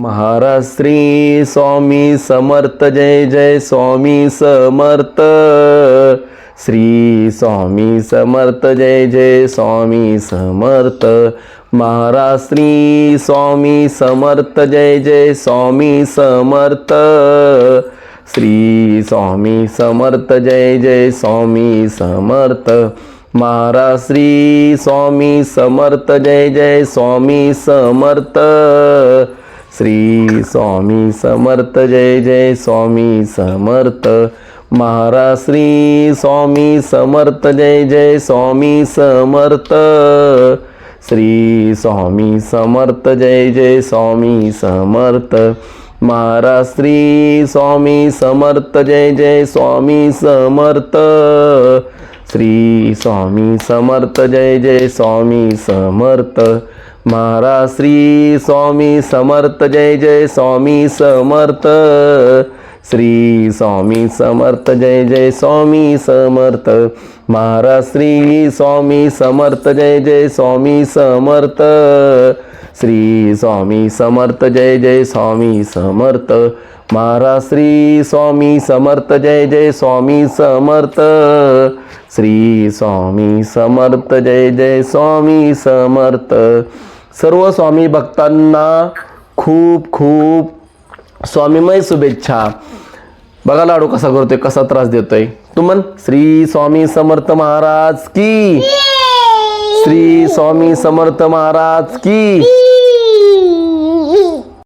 महाराज श्री स्वामी समर्थ जय जय स्वामी समर्थ श्री स्वामी समर्थ जय जय स्वामी समर्थ महाराज श्री स्वामी समर्थ जय जय स्वामी समर्थ श्री स्वामी समर्थ जय जय स्वामी समर्थ महाराज श्री स्वामी समर्थ जय जय स्वामी समर्थ श्री स्वामी समर्थ जय जय स्वामी समर्थ महाराज श्री स्वामी समर्थ जय जय स्वामी समर्थ श्री स्वामी समर्थ जय जय स्वामी समर्थ महाराज श्री स्वामी समर्थ जय जय स्वामी समर्थ श्री स्वामी समर्थ जय जय स्वामी समर्थ महाराज श्री स्वामी समर्थ जय जय स्वामी समर्थ श्री स्वामी समर्थ जय जय स्वामी समर्थ महाराज श्री स्वामी समर्थ जय जय स्वामी समर्थ श्री स्वामी समर्थ जय जय स्वामी समर्थ महाराज श्री स्वामी समर्थ जय जय स्वामी समर्थ श्री स्वामी समर्थ जय जय स्वामी समर्थ। सर्व स्वामी भक्तांना खूप खूप स्वामीमय शुभेच्छा। बघा लाडू कसा करतोय, कसा त्रास देतोय। तू म्हण श्री स्वामी समर्थ महाराज की, श्री स्वामी समर्थ महाराज की।